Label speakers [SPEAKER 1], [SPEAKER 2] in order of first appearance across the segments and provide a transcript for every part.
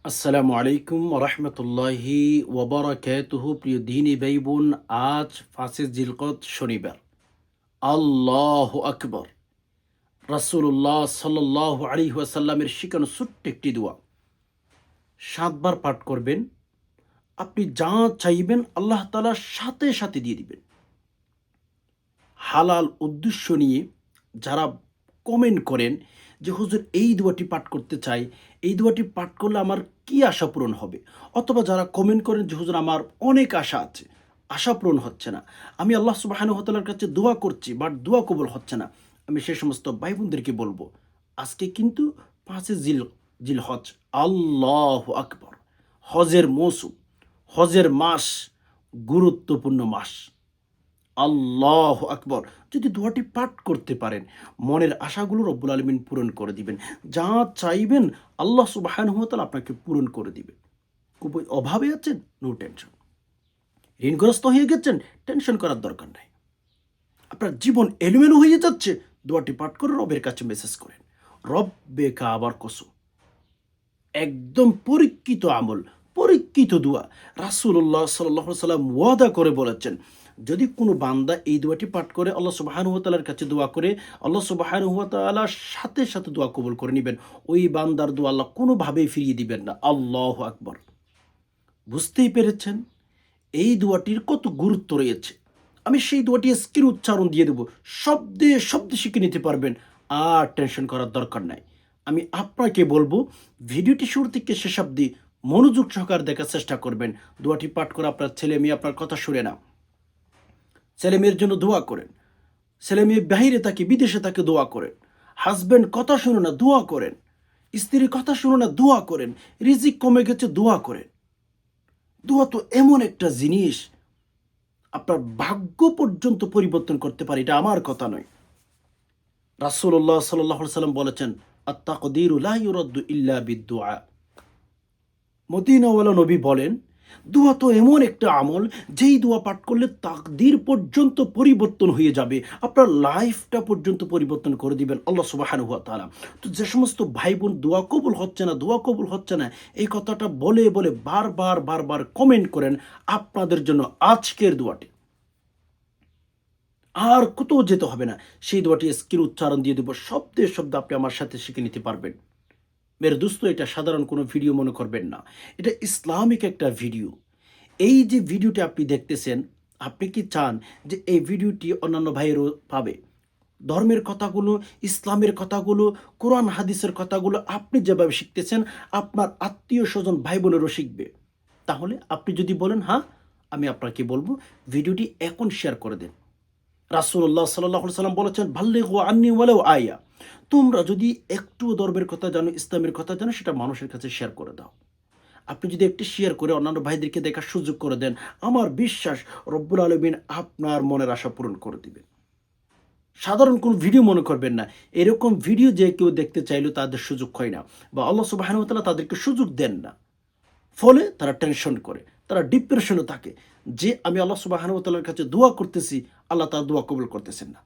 [SPEAKER 1] আসসালামু আলাইকুম রহমতুল্লাহি ওবরাকাতুহু। প্রিয় দিনী ভাই বোন, আজ ৫ জিলকদ শনিবার। আল্লাহু আকবর। রাসূলুল্লাহ সাল্লাল্লাহু আলাইহি ওয়াসাল্লামের শিখানো ছোট্ট একটি দোয়া ৭ বার পাঠ করবেন। আপনি যা চাইবেন আল্লাহ তাআলা সাথে সাথে দিয়ে দিবেন। হালাল উদ্দেশ্য নিয়ে যারা কমেন্ট করেন যে হুজুর এই দোয়াটি পাঠ করতে চাই, এই দোয়াটি পাঠ করলে আমার কি আশা পূরণ হবে? অথবা যারা কমেন্ট করেন যে হুজুর আমার অনেক আশা আছে, আশা পূরণ হচ্ছে না। আমি আল্লাহ সুবহানাহু ওয়া তাআলার কাছে দোয়া করছি বাট দোয়া কবুল হচ্ছে না। আমি সে সমস্ত ভাই বোনদেরকে বলবো, আজকে কিন্তু ৫ জিলহজ, আল্লাহু আকবার। হজের মৌসুম, হজের মাস, গুরুত্বপূর্ণ মাস। আল্লাহু আকবর। যদি দোয়াটি পাঠ করতে পারেন, মনের আশাগুলো রব্বুল আলামিন পূরণ করে দিবেন। যা চাইবেন আল্লাহ সুবহানাহু ওয়া তাআলা আপনাকে পূরণ করে দিবেন। খুব অভাবে আছেন? No tension. ঋণগ্রস্ত হয়ে গেছেন? টেনশন করার দরকার নাই। আপনার জীবন এলোমেলো হয়ে যাচ্ছে? দোয়াটি পাঠ করে রবের কাছে মেসেজ করেন। রব্বে কাবার কসম, একদম পরীক্ষিত আমল, পরীক্ষিত দোয়া। রাসূলুল্লাহ সাল্লাল্লাহু আলাইহি সাল্লাম ওয়াদা করে বলেছেন, যদি কোনো বান্দা এই দোয়াটি পাঠ করে আল্লাহ সুবহানাহু ওয়া তাআলার কাছে দোয়া করে, আল্লাহ সুবহানাহু ওয়া তাআলা সাথে সাথে দোয়া কবুল করে নিবেন। ওই বান্দার দোয়া আল্লাহ কোনোভাবেই ফিরিয়ে দিবেন না। আল্লাহু আকবার। বুঝতেই পেরেছেন এই দোয়াটির কত গুরুত্ব রয়েছে। আমি সেই দোয়াটি স্ক্রিন উচ্চারণ দিয়ে দেব। শব্দে শব্দে শিখে নিতে পারবেন। আর টেনশন করার দরকার নাই। আমি আপনাকে বলবো, ভিডিওটি শুরু থেকে শেষ অবধি মনোযোগ সহকারে দেখার চেষ্টা করবেন। দোয়াটি পাঠ করে আপনার ছেলে মেয়ে আপনার কথা শুনে না। ছেলে মেয়ের জন্য দোয়া করেন। ছেলে মেয়ে বাহিরে থাকে, বিদেশে থাকে, দোয়া করেন। হাজব্যান্ড কথা শুনে না, দোয়া করেন। স্ত্রীর কথা শুনে না, দোয়া করেন। রিজিক কমে গেছে, দোয়া করেন। দোয়া তো এমন একটা জিনিস, আপনার ভাগ্য পর্যন্ত পরিবর্তন করতে পারে। এটা আমার কথা নয়। রাসূলুল্লাহ সাল্লাল্লাহু আলাইহি সাল্লাম বলেছেন, আত-তাকদীরু লা ইউরাদ্দু ইল্লা বিদ-দুআ। মদিনাওয়ালা নবী বলেন, দোয়া তো এমন একটা আমল, যেই দোয়া পাঠ করলে তাকদীর পর্যন্ত পরিবর্তন হয়ে যাবে। আপনার লাইফটা পর্যন্ত পরিবর্তন করে দিবেন আল্লাহ সুবহানাহু ওয়া তাআলা। তো যে সমস্ত ভাই বোন দোয়া কবুল হচ্ছে না, দোয়া কবুল হচ্ছে না, এই কথাটা বলে বলে বারবার কমেন্ট করেন, আপনাদের জন্য আজকের দোয়াটি। আর কোথাও যেতে হবে না। সেই দোয়াটি স্ক্রিন উচ্চারণ দিয়ে দেব। শব্দে শব্দে আপনি আমার সাথে শিখে নিতে পারবেন। মেরে দোস্ত, এটা সাধারণ কোনো ভিডিও মনে করবেন না। এটা ইসলামিক একটা ভিডিও। এই যে ভিডিওটি আপনি দেখতেছেন, আপনি কি চান যে এই ভিডিওটি অন্যান্য ভাইয়েরও পাবে? ধর্মের কথাগুলো, ইসলামের কথাগুলো, কোরআন হাদিসের কথাগুলো আপনি যেভাবে শিখতেছেন, আপনার আত্মীয়-স্বজন ভাই বোনেরও শিখবে। তাহলে আপনি যদি বলেন হ্যাঁ, আমি আপনাকে বলব ভিডিওটি এখন শেয়ার করে দেন। রাসূলুল্লাহ সাল্লাল্লাহু আলাইহি সাল্লাম বলেছেন, বাল্লিগু আন্নি ওয়ালাউ আয়া। তোমরা যদি একটুও ধর্মের কথা জানো, ইসলামের কথা জানো, সেটা মানুষের কাছে শেয়ার করে দাও। আপনি যদি একটু শেয়ার করে অন্যান্য ভাইদেরকে দেখার সুযোগ করে দেন, আমার বিশ্বাস রব্বুল আলামিন আপনার মনের আশা পূরণ করে দিবেন। সাধারণ কোনো ভিডিও মনে করবেন না। এরকম ভিডিও যে কেউ দেখতে চাইলেও তাদের সুযোগ হয় না, বা আল্লাহ সুবহানাহু ওয়া তাআলা তাদেরকে সুযোগ দেন না। ফলে তারা টেনশন করে, তারা ডিপ্রেশনে থাকে যে আমি আল্লাহ সুবহানাহু ওয়া তাআলার কাছে দোয়া করতেছি, আল্লাহ তার দোয়া কবুল করতেছেন না।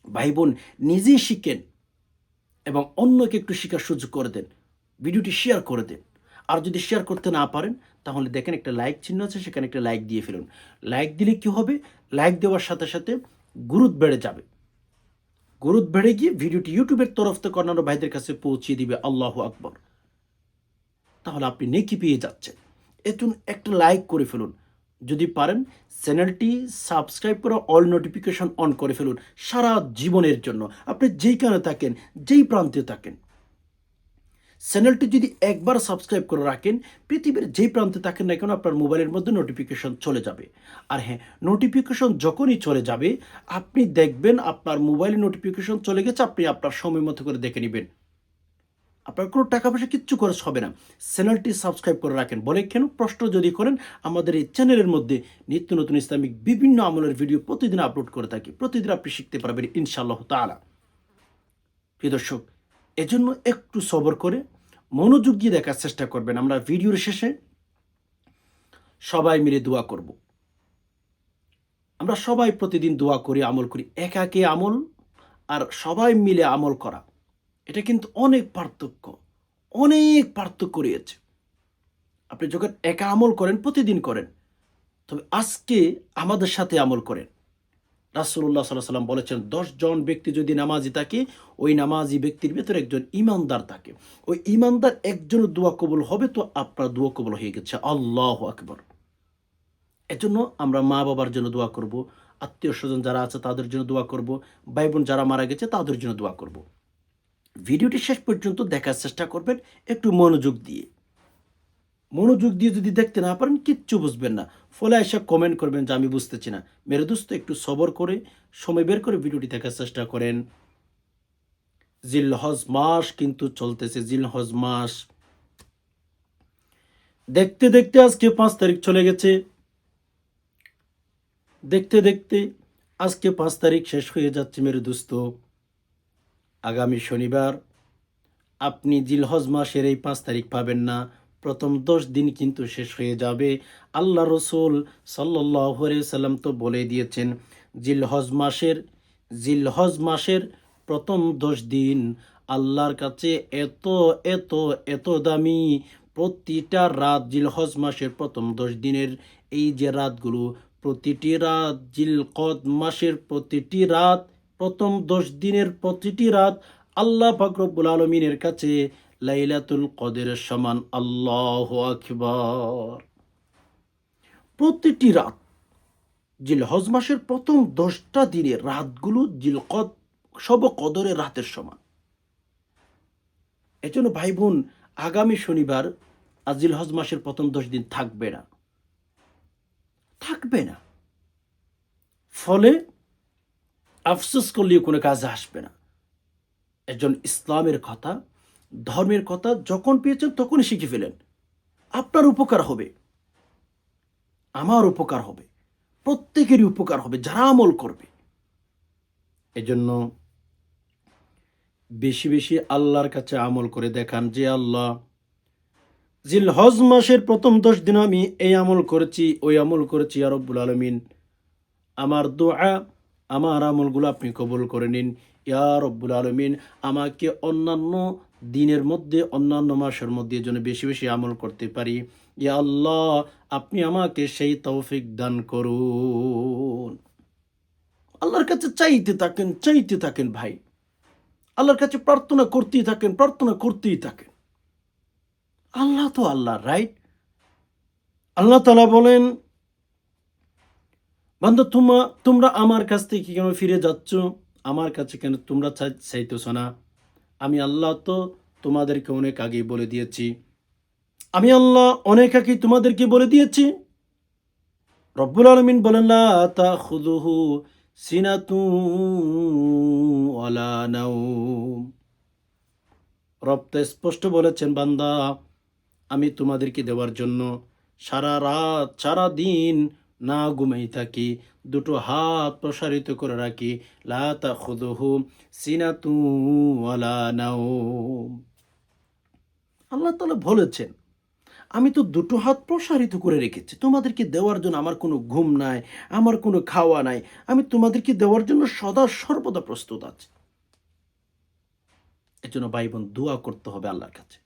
[SPEAKER 1] ভাই বোন, নিজেই শিখেন এবং অন্যকে একটু শিখার সুযোগ করে দেন। ভিডিওটি শেয়ার করে দেন। আর যদি শেয়ার করতে না পারেন, তাহলে দেখেন একটা লাইক চিহ্ন আছে, সেখানে একটা লাইক দিয়ে ফেলুন। লাইক দিলে কি হবে? লাইক দেওয়ার সাথে সাথে গুরুত্ব বেড়ে যাবে। গুরুত্ব বেড়ে গিয়ে ভিডিওটি ইউটিউবের তরফ থেকে অন্যান্য ভাইদের কাছে পৌঁছিয়ে দিবে। আল্লাহু আকবার। তাহলে আপনি নেকি পেয়ে যাচ্ছেন। এজন্য একটা লাইক করে ফেলুন। যদি পারেন চ্যানেলটি সাবস্ক্রাইব করে অল নোটিফিকেশন অন করে ফেলুন সারা জীবনের জন্য। আপনি যেইখানে থাকেন, যেই প্রান্তে থাকেন, চ্যানেলটি যদি একবার সাবস্ক্রাইব করে রাখেন, পৃথিবীর যেই প্রান্তে থাকেন না কেন, আপনার মোবাইলের মধ্যে নোটিফিকেশন চলে যাবে। আর হ্যাঁ, নোটিফিকেশন যখনই চলে যাবে, আপনি দেখবেন আপনার মোবাইলে নোটিফিকেশন চলে গেছে, আপনি আপনার সময় মতো করে দেখে নেবেন। আপনার কোনো টাকা পয়সা কিচ্ছু খরচ হবে না। চ্যানেলটি সাবস্ক্রাইব করে রাখেন। বলে কেন? প্রশ্ন যদি করেন, আমাদের এই চ্যানেলের মধ্যে নিত্য নতুন ইসলামিক বিভিন্ন আমলের ভিডিও প্রতিদিন আপলোড করে থাকি। প্রতিদিন আপনি শিখতে পারবেন ইনশাআল্লাহ তাআলা। প্রিয় দর্শক, এজন্য একটু সবর করে মনোযোগ দিয়ে দেখার চেষ্টা করবেন। আমরা ভিডিওর শেষে সবাই মিলে দোয়া করব। আমরা সবাই প্রতিদিন দোয়া করি, আমল করি। একাকী আমল আর সবাই মিলে আমল করা, এটা কিন্তু অনেক পার্থক্য, অনেক পার্থক্য রয়েছে। আপনি যখন একা আমল করেন প্রতিদিন করেন, তবে আজকে আমাদের সাথে আমল করেন। রাসূলুল্লাহ সাল্লাল্লাহু আলাইহি সাল্লাম বলেছেন ১০ জন ব্যক্তি যদি নামাজি থাকে, ওই নামাজি ব্যক্তির ভেতরে একজন ঈমানদার থাকে। ওই ঈমানদার একজনের দোয়া কবুল হবে তো আপনার দোয়া কবুল হয়ে গেছে। আল্লাহু আকবার। এজন্য আমরা মা-বাবার জন্য দোয়া করব, আত্মীয়স্বজন যারা আছে তাদের জন্য দোয়া করব, ভাই-বোন যারা মারা গেছে তাদের জন্য দোয়া করব। ভিডিওটি শেষ পর্যন্ত দেখার চেষ্টা করবেন একটু মনোযোগ দিয়ে। মনোযোগ দিয়ে যদি দেখতে না পারেন কিচ্ছু বুঝবেন না। ফলে এসে কমেন্ট করবেন যে আমি বুঝতেছি না। মেরে দোস্ত একটু সবর করে সময় বের করে ভিডিওটি দেখার চেষ্টা করেন। জিলহজ মাস কিন্তু চলতেছে, জিলহজ মাস। দেখতে দেখতে আজকে 5 তারিখ চলে গেছে। দেখতে দেখতে আজকে 5 তারিখ শেষ হয়ে যাচ্ছে মেরে দোস্ত। আগামী শনিবার আপনি জিলহজ মাসের এই 5 তারিখ পাবেন না। প্রথম 10 দিন কিন্তু শেষ হয়ে যাবে। আল্লাহ রসুল সাল্লাল্লাহু আলাইহি সাল্লাম তো বলে দিয়েছেন জিলহজ মাসের প্রথম 10 দিন আল্লাহর কাছে এত এত এত দামি। প্রতিটা রাত জিলহজ মাসের প্রথম 10 দিনের এই যে রাতগুলো, প্রতিটি রাত জিলকদ মাসের প্রতিটি রাত, প্রথম 10 দিনের প্রতিটি রাত আল্লাহ পাক রব্বুল আলামিনের কাছে লাইলাতুল কদরের সমান। আল্লাহু আকবার। প্রতিটি রাত জিলহজ মাসের প্রথম 10টা দিনের রাতগুলো জিলকদ সব কদরের রাতের সমান। এজন্য ভাই বোন আগামী শনিবার জিলহজ মাসের প্রথম 10 দিন থাকবে না, থাকবে না। ফলে আফসোস করলেও কোনো কাজে আসবে না। একজন ইসলামের কথা, ধর্মের কথা যখন পেয়েছেন তখনই শিখে ফেলেন। আপনার উপকার হবে, আমার উপকার হবে, প্রত্যেকেরই উপকার হবে যারা আমল করবে। এজন্য বেশি বেশি আল্লাহর কাছে আমল করে দেখান যে আল্লাহ জিলহজ মাসের প্রথম 10 দিন আমি এই আমল করেছি, ওই আমল করেছি। ইয়া রব্বুল আলামিন আমার দোয়া, আমার আমলগুলো আপনি কবুল করে নিন। ইয়া রব্বুল আলামিন আমাকে অন্যান্য দিনের মধ্যে, অন্যান্য মাসের মধ্যে যেন বেশি বেশি আমল করতে পারি। ইয়া আল্লাহ আপনি আমাকে সেই তৌফিক দান করুন। আল্লাহর কাছে চাইতে থাকেন ভাই। আল্লাহর কাছে প্রার্থনা করতেই থাকেন, প্রার্থনা করতেই থাকেন। আল্লাহ তো আল্লাহ, রাইট? আল্লাহ তাআলা বলেন, বান্দা তোমরা আমার কাছ থেকে কেন ফিরে যাচ্ছ? আমার কাছে কেন তোমরা চাইতেছ না? আমি আল্লাহ তো তোমাদেরকে অনেক আগেই বলে দিয়েছি। আমি আল্লাহ অনেক আগেই তোমাদেরকে বলে দিয়েছি। রব্বুল আলামিন বলেন লা তাখুযুহু সিনাতুন ওয়ালা নাওম। রব তো স্পষ্ট বলেছেন, বান্দা আমি তোমাদেরকে দেওয়ার জন্য সারা রাত সারা দিন না ঘুমাই থাকি, দুটো হাত প্রসারিত করে রাখি। লা তাখুযুহু সিনাতুন ওয়ালা নাওম। আল্লাহ তাআলা বলেছেন আমি তো দুটো হাত প্রসারিত করে রেখেছি তোমাদেরকে দেওয়ার জন্য। আমার কোনো ঘুম নাই, আমার কোনো খাওয়া নাই। আমি তোমাদেরকে দেওয়ার জন্য সদা সর্বদা প্রস্তুত আছি। এজন্য ভাই বোন দোয়া করতে হবে আল্লাহর কাছে,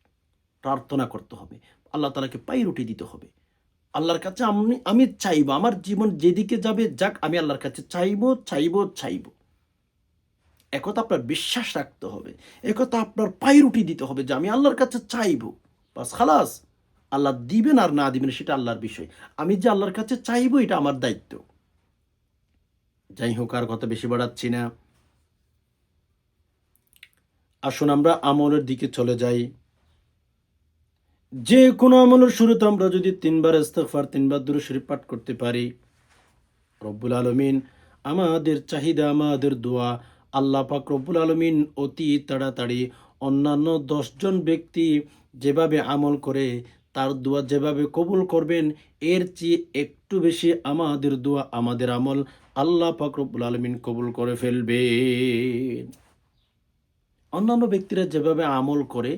[SPEAKER 1] প্রার্থনা করতে হবে, আল্লাহ তাআলাকে পায়রুটি দিতে হবে। আল্লাহর কাছে আমি চাইবো আমার জীবন যেদিকে যাবে যাক, আমি আল্লাহর কাছে চাইবো। একথা আপনার বিশ্বাস রাখতে হবে, একথা আপনার পায়রুটি দিতে হবে যে আমি আল্লাহর কাছে চাইবো। বাস খালাস। আল্লাহ দিবেন আর না দিবেন সেটা আল্লাহর বিষয়। আমি যে আল্লাহর কাছে চাইবো এটা আমার দায়িত্ব। যাই হোক, আর কথা বেশি বাড়াচ্ছি না। আসুন আমরা আমলের দিকে চলে যাই। যে কোনো আমলের শুরুতে আমরা যদি 3 বার ইস্তিগফার, 3 বার দুরূদ শরীফ পাঠ করতে পারি, রব্বুল আলামিন আমাদের চাহিদা, আমাদের দোয়া আল্লাহ পাক রব্বুল আলামিন অতি তাড়াতাড়ি অন্যান্য 10 জন ব্যক্তি যেভাবে আমল করে তার দোয়া যেভাবে কবুল করবেন, এর চেয়ে একটু বেশি আমাদের দোয়া, আমাদের আমল আল্লাহ পাক রব্বুল আলামিন কবুল করে ফেলবেন। অন্যান্য ব্যক্তিরা যেভাবে আমল করে,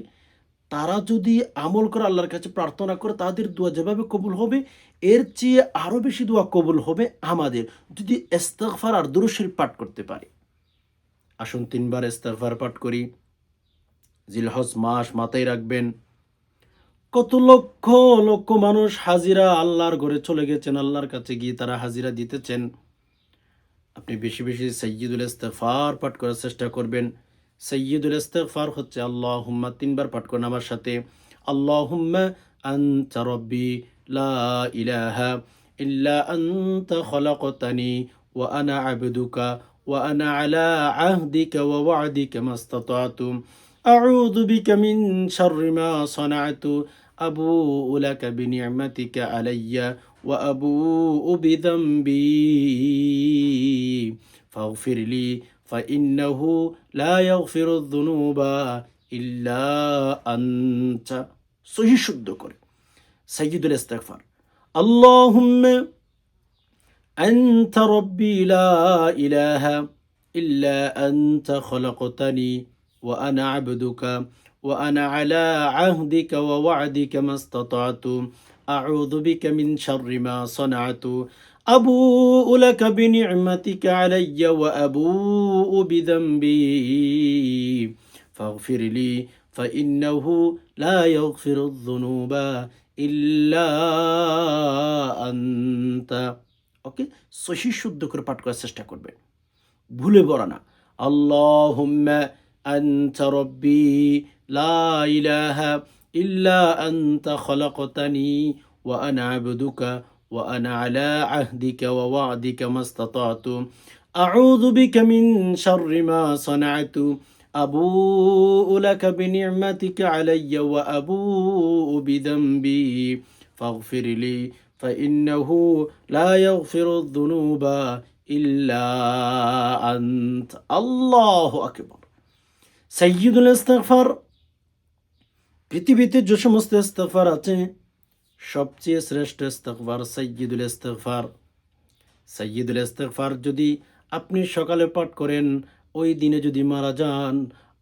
[SPEAKER 1] তারা যদি আমল করে আল্লাহর কাছে প্রার্থনা করে, তাদের দোয়া যেভাবে কবুল হবে, এর চেয়ে আরও বেশি দোয়া কবুল হবে আমাদের যদি ইস্তিগফার আর দুরূদ শরীফ পাঠ করতে পারি। আসুন 3 বার ইস্তিগফার পাঠ করি। জিলহজ মাস মাথায় রাখবেন। কত লক্ষ লক্ষ মানুষ হাজিরা আল্লাহর ঘরে চলে গেছেন, আল্লাহর কাছে গিয়ে তারা হাজিরা দিতেছেন। আপনি বেশি বেশি সাইয়্যিদুল ইস্তিগফার পাঠ করার চেষ্টা করবেন। সাইয়্যিদুল ইস্তিগফার হচ্ছে আল্লাহুম্মা ৩ বার পাঠ করেন আমার সাথে। আল্লাহুম্মা আনতা রাব্বি লা ইলাহা ইল্লা আনতা খলাকতানি ওয়া আনা আবদুকা ওয়া আনা আলা আহদিকা ওয়া ওয়া'দিকা মাস্তাতা'তু আউযু বিকা মিন শাররি মা সানা'তু আবুউ লাকা বিনি'মাতিকা আলাইয়া وأبوء بذنبي فاغفر لي فإنه لا يغفر الذنوب إلا أنت সহি শুদ্ধ করে সাইয়্যিদুল ইস্তিগফার اللهم أنت ربي لا إله إلا أنت خلقتني وأنا عبدك وأنا على عهدك ووعدك ما استطعت أعوذ بك من شر ما صنعت أبوء لك بنعمتك علي وأبوء بذنبي فاغفر لي فإنه لا يغفر الذنوب إلا أنت ওকে সহি শুদ্ধ করে পাঠ করার চেষ্টা করবেন, ভুলে পড়া না। আল্লাহুম্মা আনতা রব্বি লা ইলাহা ইল্লা আনতা খলাকতানি ওয়া আনা আবদুকা ওয়া আনা আলা আহদিকা ওয়া ওয়া'দিকা মাস্তাতা'তু আউযু বিকা মিন শাররি মা সানা'তু আবুউ লাকা বিনি'মাতিকা আলাইয়া ওয়া আবুউ বিযানবি ফাগফির লি فإنه لا يغفر الذنوب إلا أنت الله أكبر সাইয়্যিদুল ইস্তিগফার পৃথিবীতে যে সমস্ত ইস্তিগফার আছে সবচেয়ে শ্রেষ্ঠ ইস্তিগফার সাইয়্যিদুল ইস্তিগফার। সাইয়্যিদুল ইস্তিগফার যদি আপনি সকালে পাঠ করেন, ওই দিনে যদি মারা যান,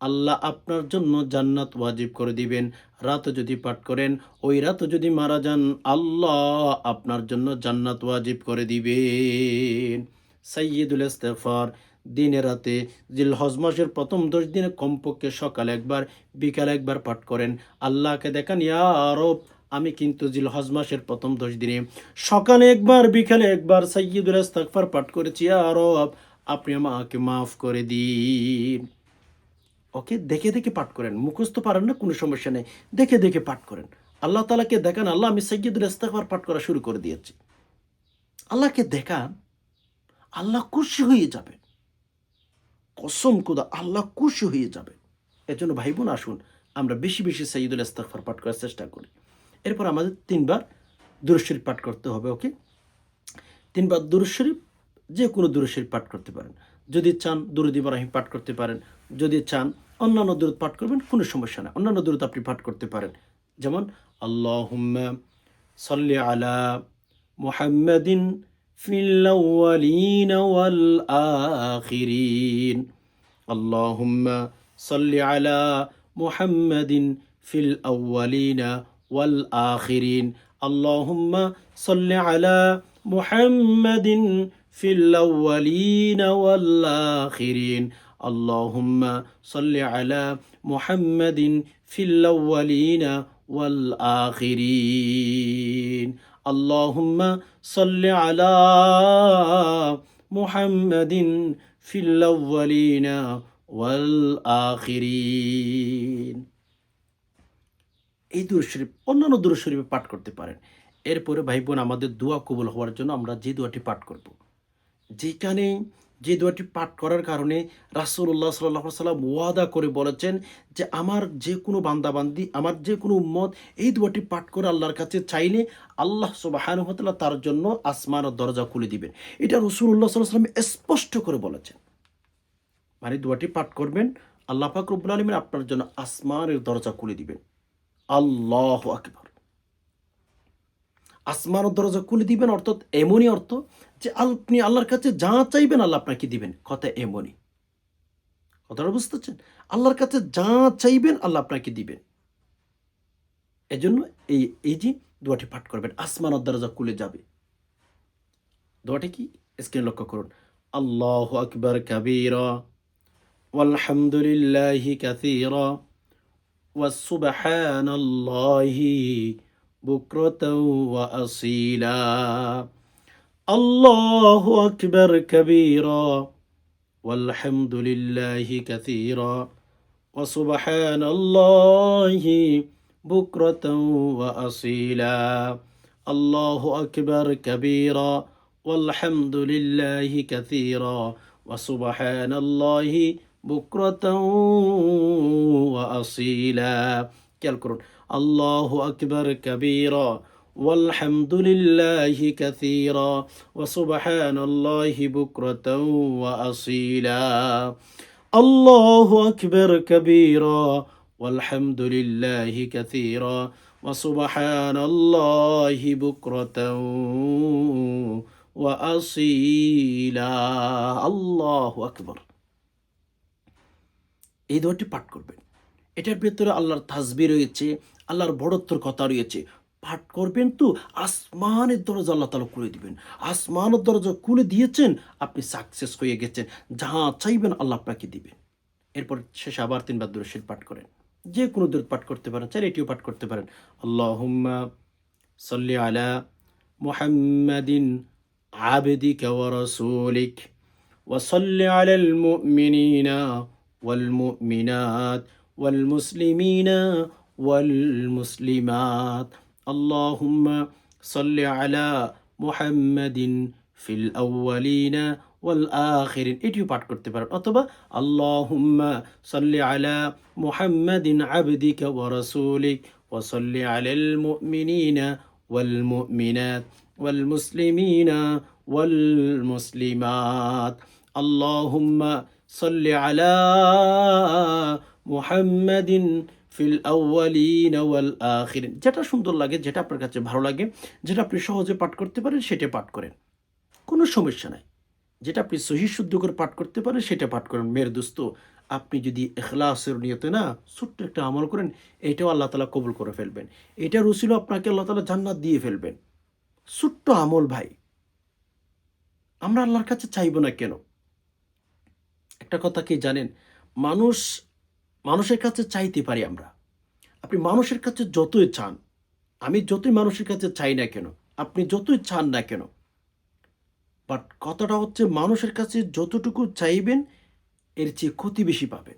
[SPEAKER 1] আল্লাহ আপনার জন্য জান্নাত ওয়াজিব করে দিবেন। রাতে যদি পাঠ করেন, ওই রাতে যদি মারা যান, আল্লাহ আপনার জন্য জান্নাত ওয়াজিব করে দিবেন। সাইয়্যিদুল ইস্তিগফার দিনে রাতে জিলহজ মাসের প্রথম 10 দিনে কমপক্ষে সকালে একবার বিকালে একবার পাঠ করেন। আল্লাহকে দেখান, ইয়া রব আমি কিন্তু জিলহজ মাসের প্রথম 10 দিনে সকালে একবার বিকালে একবার সাইয়্যিদুল ইস্তিগফার পাঠ করেছি, ইয়া রব আপনি আমাকে মাফ করে দিন। ওকে, দেখে দেখে পাঠ করেন, মুখস্থ পারেন না কোনো সমস্যা নেই, দেখে দেখে পাঠ করেন। আল্লাহ তাআলাকে দেখান, আল্লাহ আমি সাইয়্যিদুল ইস্তিগফার পাঠ করা শুরু করে দিয়েছি। আল্লাহকে দেখান, আল্লাহ খুশি হয়ে যাবেন। কসম খোদা আল্লাহ খুশি হয়ে যাবেন। এজন্য ভাই বোন আসুন আমরা বেশি বেশি সাইয়্যিদুল ইস্তিগফার পাঠ করার চেষ্টা করি। এরপর আমাদের 3 বার দুরূদ শরীফ পাঠ করতে হবে। ওকে, 3 বার দুরূদ শরীফ, যে কোনো দুরূদ শরীফ পাঠ করতে পারেন। যদি চান দুরূদ ইব্রাহিম পাঠ করতে পারেন, যদি চান অন্যান্য দুরূদ পাঠ করবেন, কোনো সমস্যা নাই। অন্যান্য দুরূদ আপনি পাঠ করতে পারেন, যেমন আল্লাহুম্মা সাল্লি আলা মুহাম্মাদিন ফিল আউয়ালিন ওয়াল আখিরিন আল্লাহুম্মা সাল্লি আলা মুহাম্মাদিন ফিল আউয়ালিনা ওয়াল আখিরিন আল্লাহুম্মা সাল্লি আলা মুহাম্মাদিন ফিল আউয়ালিনা ওয়াল আখিরিন আল্লাহুম্মা সাল্লি আলা মুহাম্মাদিন ফিল আউয়ালিনা ওয়াল আখিরিন আল্লাহুম্মা সাল্লি আলা মুহাম্মাদিন ফিল আউয়ালিনা ওয়াল আখিরিন। এই দুরূদ শরীফ অন্যান্য দুরূদ শরীফে পাঠ করতে পারেন। এরপরে ভাই বোন আমাদের দোয়া কবুল হওয়ার জন্য আমরা যে দোয়াটি পাঠ করব, যেখানে যে দোয়াটি পাঠ করার কারণে রাসূলুল্লাহ সাল্লাল্লাহু আলাইহি ওয়াসাল্লাম ওয়াদা করে বলেছেন যে আমার যে কোনো বান্দাবান্দি, আমার যে কোনো উম্মত এই দোয়াটি পাঠ করে আল্লাহর কাছে চাইলে আল্লাহ সুবহানাহু ওয়া তাআলা তার জন্য আসমানের দরজা খুলে দিবেন। এটা রাসূলুল্লাহ সাল্লাল্লাহু আলাইহি ওয়াসাল্লাম স্পষ্ট করে বলেছেন। মানে দোয়াটি পাঠ করবেন, আল্লাহ পাক রব্বুল আলামিন আপনার জন্য আসমানের দরজা খুলে দিবেন। আল্লাহু আকবার। আসমানের দরজা খুলে দিবেন অর্থাৎ এমনই অর্থ যে আপনি আল্লাহর কাছে যা চাইবেন আল্লাহ আপনাকে দিবেন। কথা এমনই। কথাটা বুঝতে পারছেন? আল্লাহর কাছে যা চাইবেন আল্লাহ আপনাকে দিবেন। এজন্য এই যে দোয়াটি পাঠ করবেন, আসমানের দরজা খুলে যাবে। দোয়াটি কি? স্ক্রিনে লক্ষ্য করুন। আল্লাহু আকবার কাবীরা ওয়ালহামদুলিল্লাহি কাসীরা وسبحان الله بكرة وأصيلا الله أكبر كبيرا والحمد لله كثيرا وسبحان الله بكرة وأصيلا الله أكبر كبيرا والحمد لله كثيرا وسبحان الله بكرة وأصيلا খেয়াল করুন الله أكبر كبيرا والحمد لله كثيرا وسبحان الله بكرة وأصيلا الله أكبر كبيرا والحمد لله كثيرا وسبحان الله بكرة وأصيلا الله أكبر এই দোয়াটি পাঠ করবেন এটার ভেতরে আল্লাহর তাসবিহ রয়েছে আল্লাহর বড়ত্বর কথা রয়েছে পাঠ করবেন তো আসমানের দরজা আল্লাহ তাআলা খুলে দিবেন আসমানের দরজা খুলে দিয়েছেন আপনি সাকসেস হয়ে গেছেন যা চাইবেন আল্লাহ আপনাকে দিবেন এরপর শেষে আবার তিনবার দুরূদ শরীফ পাঠ করেন যে কোনো দুরূদ পাঠ করতে পারেন চাইলে এটিও পাঠ করতে পারেন আল্লাহুম্মা সাল্লি আলা মুহাম্মাদিন আবদিকা ওয়া রাসূলিক ওয়া সাল্লি আলাল মুমিনিনা ওয়াল মুমিনাত ওয়াল মুসলিমিনা ওয়াল মুসলিমাত আল্লাহুম্মা সাল্লি আলা মুহাম্মাদিন ফিল আউয়ালিনা ওয়াল আখিরিন এটিও পাঠ করতে পারেন অথবা আল্লাহুম্মা সাল্লি আলা মুহাম্মাদিন আবদিকা ওয়া রাসূলিক ওয়া সাল্লি আলাল মুমিনিনা ওয়াল মুমিনাত ওয়াল মুসলিমিনা ওয়াল মুসলিমাত আল্লাহুম্মা সাল্লি আলা মুহাম্মাদিন ফিল আউয়ালিনা ওয়াল আখিরিন যেটা সুন্দর লাগে যেটা আপনার কাছে ভালো লাগে যেটা আপনি সহজে পাঠ করতে পারেন সেটা পাঠ করেন কোনো সমস্যা নাই যেটা আপনি সহিহ শুদ্ধ করে পাঠ করতে পারেন সেটা পাঠ করেন মেয়ের দোস্ত আপনি যদি ইখলাসের নিয়তে না ছোট্ট একটা আমল করেন এটাও আল্লাহ তাআলা কবুল করে ফেলবেন এটার উসিলা আপনাকে আল্লাহ তাআলা জান্নাত দিয়ে ফেলবেন ছোট্ট আমল ভাই আমরা আল্লাহর কাছে চাইবো না কেন একটা কথা কি জানেন মানুষের কাছে চাইতে পারি আমরা আপনি মানুষের কাছে যতই চান আমি যতই মানুষের কাছে চাই না কেন আপনি যতই চান না কেন বাট কথাটা হচ্ছে মানুষের কাছে যতটুকু চাইবেন এর চেয়ে ক্ষতি বেশি পাবেন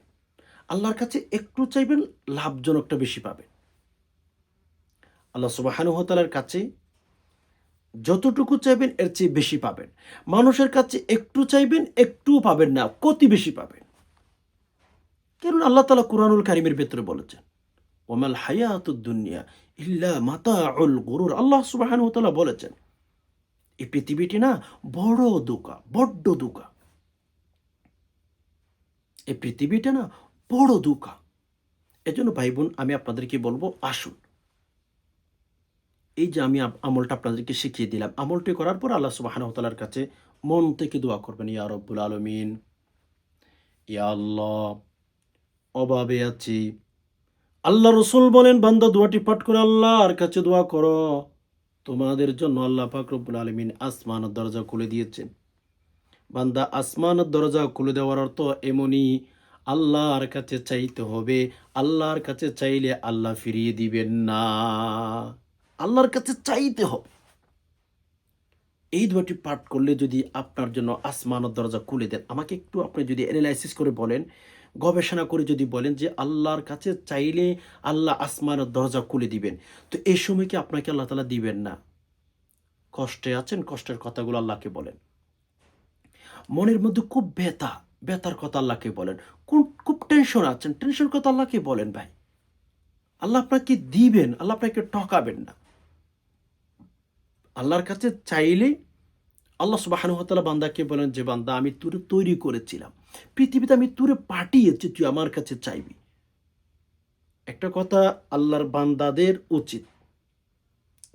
[SPEAKER 1] আল্লাহর কাছে একটু চাইবেন লাভজনকটা বেশি পাবেন আল্লাহ সুবহানাহু ওয়া তাআলার কাছে যতটুকু চাইবেন এর চেয়ে বেশি পাবেন মানুষের কাছে একটু চাইবেন একটুও পাবেন না ক্ষতি বেশি পাবেন কারণ আল্লাহ তাআলা কুরআনুল কারীমের ভিতরে বলেছেন ওয়ামাল হায়াতুদ দুনিয়া ইল্লা মাতাউল গুরুর আল্লাহ সুবহানাহু ওয়া তাআলা বলেছেন এই পৃথিবীটি না বড় ধোঁকা বড্ড ধোঁকা এই পৃথিবীটা না বড় ধোঁকা এজন্য ভাই বোন আমি আপনাদেরকে বলবো আসুন এই যে আমি আমলটা আপনাদেরকে শিখিয়ে দিলাম আমলটি করার পর আল্লাহ সুবহানাহু ওয়া তাআলার কাছে মন থেকে দোয়া করবেন ইয়া রব্বুল আলামিন ইয়া আল্লাহ অভাবে আছি আল্লাহ রসুল বলেন বান্দা দোয়াটি পাঠ করে আল্লাহর কাছে দোয়া করো তোমাদের জন্য আল্লাহ পাক রব্বুল আলামিন আসমানের দরজা খুলে দিয়েছেন বান্দা আসমানের দরজা খুলে দেওয়ার অর্থ এমনই আল্লাহর কাছে চাইতে হবে আল্লাহর কাছে চাইলে আল্লাহ ফিরিয়ে দিবেন না আল্লাহর কাছে চাইতে হবে এই দোয়াটি পাঠ করলে যদি আপনার জন্য আসমানের দরজা খুলে দেন আমাকে একটু আপনি যদি অ্যানালাইসিস করে বলেন গবেষণা করে যদি বলেন যে আল্লাহর কাছে চাইলে আল্লাহ আসমানের দরজা খুলে দিবেন তো এই সময় কি আপনাকে আল্লাহ তাআলা দিবেন না কষ্টে আছেন কষ্টের কথাগুলো আল্লাহকে বলেন মনের মধ্যে খুব ব্যথার কথা আল্লাহকে বলেন খুব টেনশন আছেন টেনশন কথা আল্লাহকে বলেন ভাই আল্লাহ আপনাকে দিবেন আল্লাহ আপনাকে ঠকাবেন না আল্লাহর কাছে চাইলে আল্লাহ সুবহানাহু ওয়া তাআলা বান্দাকে বলেন যে বান্দা আমি তোরে তৈরি করেছিলাম পৃথিবীতে আমি তোরে পাঠিয়েছি তুই আমার কাছে চাইবি একটা কথা আল্লাহর বান্দাদের উচিত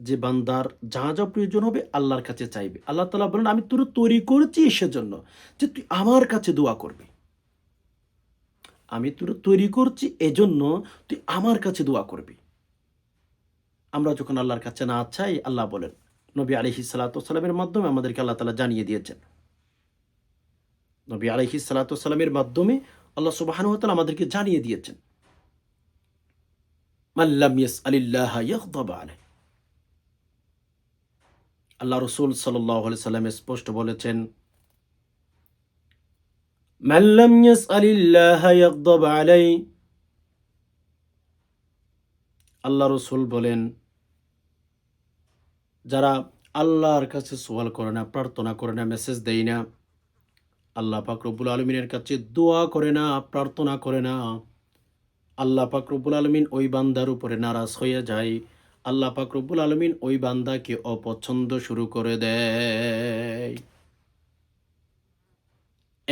[SPEAKER 1] যে বান্দার যা যা প্রয়োজন হবে আল্লাহর কাছে চাইবে আল্লাহ তাআলা বলেন আমি তোরে তৈরি করেছি সেজন্য যে তুই আমার কাছে দোয়া করবি আমি তোরে তৈরি করছি এজন্য তুই আমার কাছে দোয়া করবি আমরা যখন আল্লাহর কাছে না চাই আল্লাহ বলেন নবী আলাইহিস সালাতু ওয়াস সালামের মাধ্যমে আমাদেরকে আল্লাহ তাআলা জানিয়ে দিয়েছেন নবী আলাইহিস সালাতু ওয়াস সালামের মাধ্যমে আল্লাহ সুবহানাহু ওয়া তাআলা আমাদেরকে জানিয়ে দিয়েছেন মান লাম ইয়াসআলিল্লাহ ইয়াগদাব আলাইহি। আল্লাহ রাসূল সাল্লাল্লাহু আলাইহি সাল্লাম স্পষ্ট বলেছেন, মান লাম ইয়াসআলিল্লাহ ইয়াগদাব আলাইহি। আল্লাহ রাসূল বলেন, যারা আল্লাহর কাছে সওয়াল করে না, প্রার্থনা করে না, মেসেজ দেয় না, আল্লাহ পাক রব্বুল আলামিনের কাছে দোয়া করে না, প্রার্থনা করে না, আল্লাহ পাক রব্বুল আলামিন ওই বান্দার উপরে নারাজ হয়ে যায়। আল্লাহ পাক রব্বুল আলামিন ওই বান্দাকে অপছন্দ শুরু করে দেয়।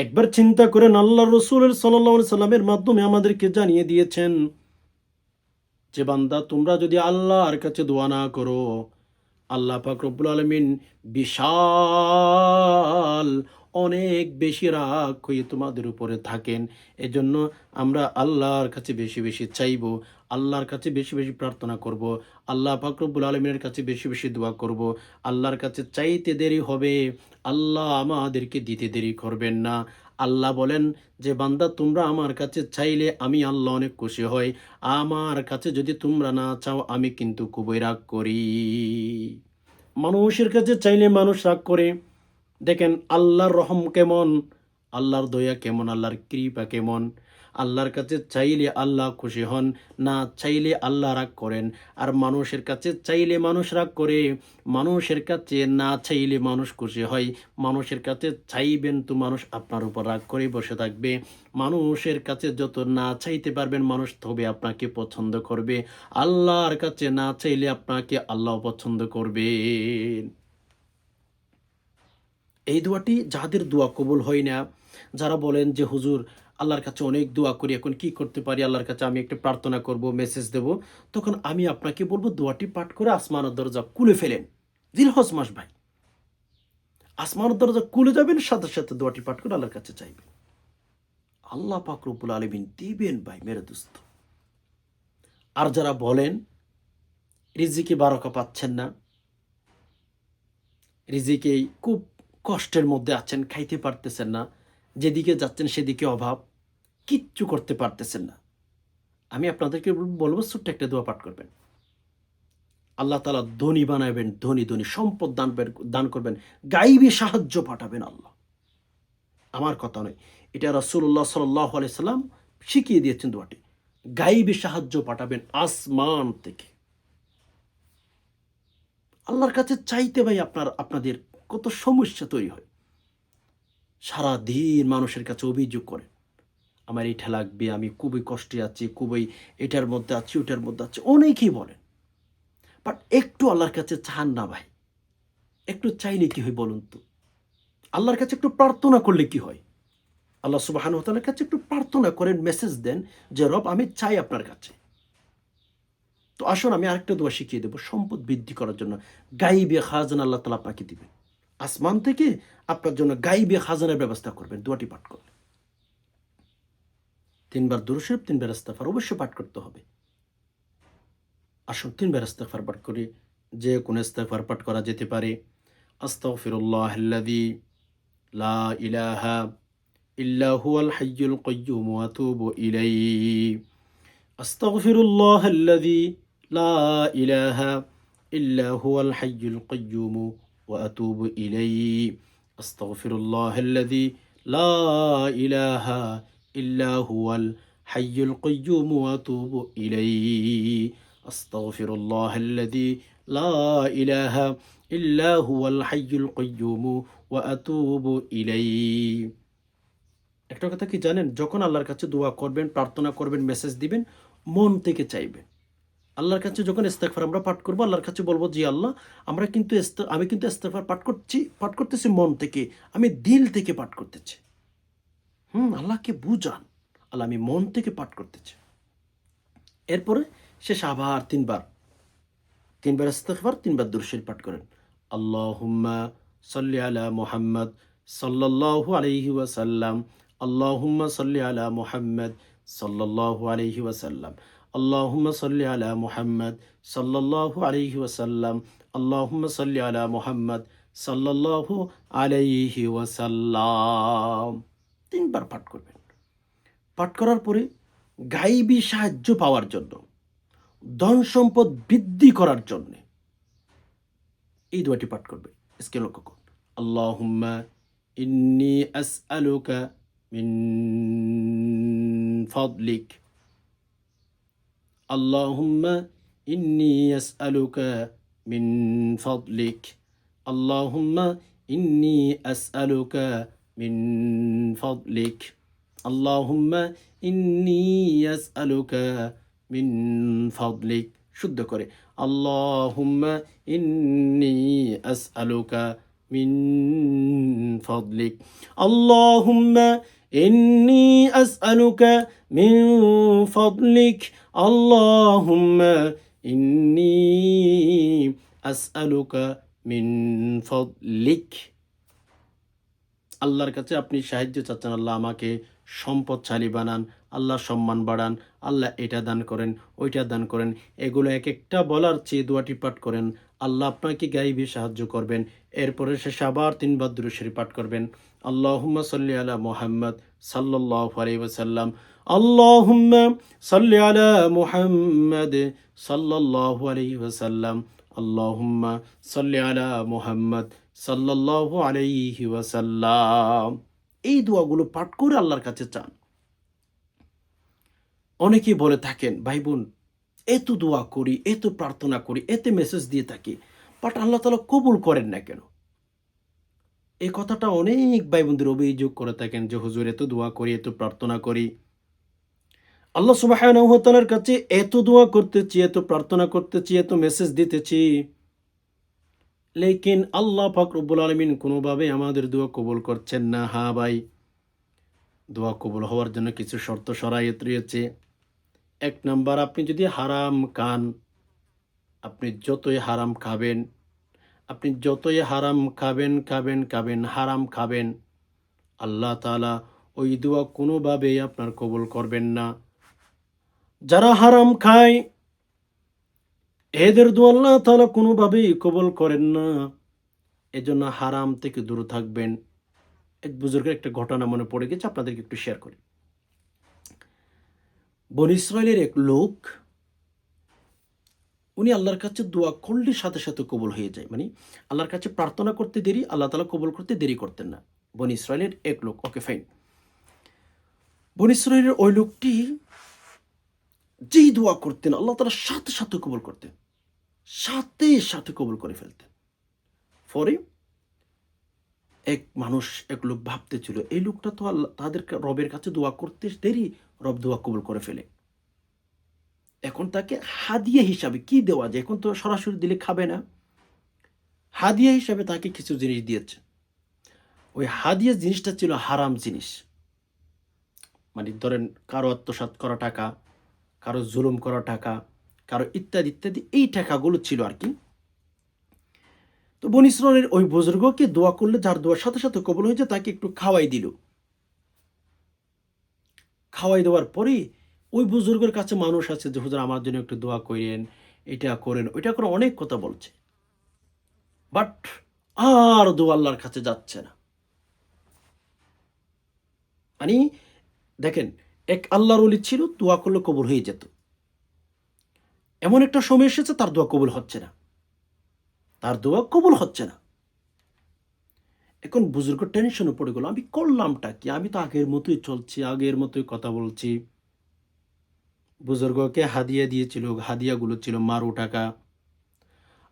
[SPEAKER 1] একবার চিন্তা করেন, আল্লাহর রাসূল সাল্লাল্লাহু আলাইহি সাল্লামের মাধ্যমে আমাদেরকে জানিয়ে দিয়েছেন যে বান্দা তোমরা যদি আল্লাহর কাছে দোয়া না করো, আল্লাহ পাক রব্বুল আলামিন বিশাল অনেক বেশি রাগ হয়ে তোমাদের উপরে থাকেন। এজন্য আমরা আল্লাহর কাছে বেশি বেশি চাইব, আল্লাহর কাছে বেশি বেশি প্রার্থনা করব, আল্লাহ পাক রব্বুল আলামিনের কাছে বেশি বেশি দোয়া করব। আল্লাহর কাছে চাইতে দেরি হবে, আল্লাহ আমাদেরকে দিতে দেরি করবেন না। আল্লাহ বলেন যে বান্দা তোমরা আমার কাছে চাইলে আমি আল্লাহ অনেক খুশি হই, আমার কাছে যদি তোমরা না চাও আমি কিন্তু খুবই রাগ করি। মানুষের কাছে চাইলে মানুষ রাগ করে। দেখেন আল্লাহর রহম কেমন, আল্লাহর দয়া কেমন, আল্লাহর কৃপা কেমন। আল্লাহর কাছে চাইলে আল্লাহ খুশি হন, না চাইলে আল্লাহ রাগ করেন। আর মানুষের কাছে চাইলে মানুষ রাগ করে, মানুষের কাছে না চাইলে মানুষ খুশি হয়। মানুষের কাছে চাইবেন তো মানুষ আপনার উপর রাগ করে বসে থাকবে। মানুষের কাছে যত না চাইতে পারবেন মানুষ তবে আপনাকে পছন্দ করবে। আল্লাহর কাছে না চাইলে আপনাকে আল্লাহ পছন্দ করবেন। এই দোয়াটি যাদের দোয়া কবুল হয় না, যারা বলেন যে হুজুর আল্লাহর কাছে অনেক দোয়া করি, এখন কি করতে পারি? আল্লাহর কাছে আমি একটা প্রার্থনা করব, মেসেজ দেব। তখন আমি আপনাকে বলব দোয়াটি পাঠ করে আসমানের দরজা খুলে ফেলেন। জিলহজ মাস ভাই। আসমানের দরজা খুলে যাবেন, সাথে সাথে দোয়াটি পাঠ করে আল্লাহর কাছে চাইবেন। আল্লাহ পাক রব্বুল আলামিন দিবেন ভাই মেরে দোস্ত। আর যারা বলেন রিজিকে বারাকা পাচ্ছেন না, রিজিকে খুব কষ্টের মধ্যে আছেন, খাইতে পারতেছেন না, যেদিকে যাচ্ছেন সেদিকে অভাব, কিচ্ছু করতে পারতেছেন না, আমি আপনাদেরকে বলবো ছোট্ট একটা দোয়া পাঠ করবেন। আল্লাহ তাআলা ধনী বানাবেন, ধনী ধনী সম্পদ দান করবেন, গাইবী সাহায্য পাঠাবেন আল্লাহ। আমার কথা নয়, এটা রাসূলুল্লাহ সাল্লাল্লাহু আলাইহি সাল্লাম শিখিয়ে দিয়েছেন দোয়াটি। গাইবী সাহায্য পাঠাবেন আসমান থেকে। আল্লাহর কাছে চাইতে ভাই আপনাদের কত সমস্যা তৈরি হয়। সারাদিন মানুষের কাছে অভিযোগ করেন, আমার এটা লাগবে, আমি খুবই কষ্টে আছি, খুবই এটার মধ্যে আছি, ওটার মধ্যে আছি, অনেকেই বলেন। বাট একটু আল্লাহর কাছে চান না ভাই, একটু চাইলে কি হয় বলুন তো? আল্লাহর কাছে একটু প্রার্থনা করলে কি হয়? আল্লাহ সুবহানাহু ওয়া তাআলার কাছে একটু প্রার্থনা করেন, মেসেজ দেন যে রব আমি চাই আপনার কাছে। তো আসুন আমি আরেকটা দোয়া শিখিয়ে দেব সম্পদ বৃদ্ধি করার জন্য। গাইবে খাজানা আল্লাহ তাআলা আপনাকে দিবেন। আসমান থেকে আপনার জন্য গাইবে খাজানার ব্যবস্থা করবেন দোয়াটি পাঠ করলে। ৩ বার দুরূদ শরীফ, ৩ বার ইস্তিগফার অবশ্যই পাঠ করতে হবে। আসুন ৩ বার ইস্তিগফার পাঠ করি। যে কোনো ইস্তিগফার পাঠ করা যেতে পারে। আস্তাগফিরুল্লাহাল্লাযী লা ইলাহা ইল্লা হুয়াল হাইয়ুল কাইয়্যুম ওয়া আতুবু ইলাইহি। আস্তাগফিরুল্লাহাল্লাযী লা ইলাহা ইল্লা হুয়াল হাইয়ুল কাইয়্যুম ওয়া আতুবু ইলাইহি। আস্তাগফিরুল্লাহাল্লাযী লা ইলাহা ইল্লা হুয়াল হাইয়ুল কাইয়্যুম ওয়া আতুবু ইলাইহি। আস্তাগফিরুল্লাহাল্লাযী লা ইলাহা ইল্লা হুয়াল হাইয়ুল কাইয়্যুম ওয়া আতুবু ইলাইহি। একটা কথা কি জানেন? যখন আল্লাহর কাছে দোয়া করবেন, প্রার্থনা করবেন, মেসেজ দিবেন, মন থেকে চাইবেন। আল্লাহর কাছে যখন ইস্তেগফার আমরা পাঠ করব, আল্লাহর কাছে বলব, জি আল্লাহ আমি কিন্তু ইস্তেগফার পাঠ করতেছি মন থেকে, আমি দিল থেকে পাঠ করতেছি। আল্লাহকে বুঝান, আল্লাহ আমি মন থেকে পাঠ করতেছি। এরপরে শেষে আবার ৩ বার, ৩ বার ইস্তেগফার, ৩ বার দুরূদ শরীফ পাঠ করেন। আল্লাহুম্মা সাল্লি আলা মুহাম্মদ সাল্লাল্লাহু আলাইহি ওয়াসাল্লাম। আল্লাহুম্মা সাল্লি আলা মুহাম্মদ সাল্লাল্লাহু আলাইহি ওয়াসাল্লাম। আল্লাহুম্মা সাল্লি আলা মুহাম্মদ সাল্লাল্লাহু আলাইহি ওয়াসাল্লাম। আল্লাহুম্মা সাল্লি আলা মুহাম্মদ সাল্লাল্লাহু আলাইহি ওয়াসাল্লাম। ৩ বার পাঠ করবেন। পাঠ করার পরে গাইবী সাহায্য পাওয়ার জন্য ধন সম্পদ বৃদ্ধি করার জন্য এই দোয়াটি পাঠ করবে। স্ক্রিন লক্ষ্য করুন। আল্লাহুম্মা ইন্নী আসআলুকা মিন ফাদলিক। আল্লাহুম্মা ইন্নী আসআলুকা মিন ফাদলিক। আল্লাহুম্মা ইন্নী আসআলুকা মিন ফাদলিক। আল্লাহুম্মা ইন্নী আসআলুকা মিন ফাদলিক। শুদ্ধ করে আল্লাহুম্মা ইন্নী আসআলুকা মিন ফাদলিক। আল্লাহুম্মা ইন্নী আসআলুকা মিন ফাদলিক। আল্লাহুম্মা ইন্নী আসআলুকা মিন ফাদলিক। আল্লাহর কাছে আপনি সাহায্য চাচ্ছেন, আল্লাহ আমাকে সম্পদশালী বানান, আল্লাহ সম্মান বাড়ান, আল্লাহ এটা দান করেন, ওইটা দান করেন। এগুলো এক একটা বলার চেয়ে দোয়াটি পাঠ করেন, আল্লাহ আপনাকে গাইবে সাহায্য করবেন। এরপরে শেষে আবার 3 বার দুরূদ শরীফ পাঠ করবেন। আল্লাহুম্মা সাল্লি আলা মুহাম্মদ সাল্লাল্লাহু আলাইহি ওয়াসাল্লাম। আল্লাহুম্মা সাল্লি আলা মুহাম্মদ সাল্লাল্লাহু আলাইহি ওয়াসাল্লাম। আল্লাহুম্মা সাল্লি আলা মুহাম্মদ সাল্লাল্লাহু আলাইহি ওয়াসাল্লাম। এই দোয়াগুলো পাঠ করে আল্লাহর কাছে চান। অনেকেই বলে থাকেন, ভাই বোন এত দোয়া করি, এত প্রার্থনা করি, এত মেসেজ দিয়ে থাকি, বাট আল্লাহ তাআলা কবুল করেন না কেন? এই কথাটা অনেক ভাই বোনদের অভিযোগ করে থাকেন যে হুজুর এত দোয়া করি, এত প্রার্থনা করি, আল্লাহ সুবহানাহু ওয়া তাআলার কাছে এত দোয়া করতেছি, এত প্রার্থনা করতেছি, এত মেসেজ দিতেছি, লেকিন আল্লাহ পাক রব্বুল আলামিন কোনোভাবে আমাদের দোয়া কবুল করছেন না। হ্যাঁ ভাই, দোয়া কবুল হওয়ার জন্য কিছু শর্ত শরায়েত রয়েছে। 1 নাম্বার, আপনি যদি হারাম খান, আপনি যতই হারাম খাবেন, আপনি যতই হারাম খাবেন, হারাম খাবেন, আল্লাহ তাআলা ওই দোয়া কোনোভাবেই আপনার কবুল করবেন না। যারা হারাম খায় এদের দোয়া আল্লাহ তাআলা কোনোভাবেই কবুল করেন না। এজন্য হারাম থেকে দূরে থাকবেন। এক বুজুর্গের একটা ঘটনা মনে পড়ে গেছে, আপনাদেরকে একটু শেয়ার করি। বনী ইসরাইলের এক লোক, উনি আল্লাহর কাছে দোয়া করলে সাথে সাথে কবুল হয়ে যায়। মানে আল্লাহর কাছে প্রার্থনা করতে দেরি, আল্লাহ তাআলা কবুল করতে দেরি করতেন না। বনী ইসরাইলের এক লোক, ওকে ফাইন। বনী ইসরাইলের ওই লোকটি যেই দোয়া করতেন আল্লাহ তাআলা সাথে সাথে কবুল করতেন, সাথে সাথে কবুল করে ফেলতেন। পরে এক মানুষ, এক লোক ভাবতেছিল এই লোকটা তো আল্লাহ তাদের রবের কাছে দোয়া করতে দেরি, রব দোয়া কবুল করে ফেলে। এখন তাকে হাদিয়া হিসাবে কি দেওয়া যায়? এখন তো সরাসরি দিলে খাবে না। হাদিয়া হিসাবে তাকে কিছু জিনিস দিয়েছে। ওই হাদিয়া জিনিসটা ছিল হারাম জিনিস। মানে ধরেন কারো আত্মসাৎ করা টাকা, কারো জুলুম করা টাকা, কারো ইত্যাদি ইত্যাদি, এই টাকাগুলো ছিল আর কি। তো বনী ইসরাইলের ওই বুজুর্গকে দোয়া করলে যার দোয়ার সাথে সাথে কবুল হয়ে যায় তাকে একটু খাওয়াই দিল। খাওয়াই দেওয়ার পরে ওই বুজুর্গের কাছে মানুষ আছে যে হুজুর আমার জন্য একটু দোয়া করেন, এটা করেন, ওইটা করে, অনেক কথা বলছে। বাট আর দোয়া আল্লাহর কাছে যাচ্ছে না। মানে দেখেন, এক আল্লাহর ওলি ছিল, দোয়া করলে কবুল হয়ে যেত। এমন একটা সময় এসেছে তার দোয়া কবুল হচ্ছে না, তার দোয়া কবুল হচ্ছে না। এখন বুজুর্গ টেনশনে পড়ে গেল, আমি করলামটা কি? আমি তো আগের মতোই চলছি, আগের মতোই কথা বলছি। বুজুর্গকে হাদিয়া দিয়েছিল, হাদিয়াগুলো ছিল মারু টাকা,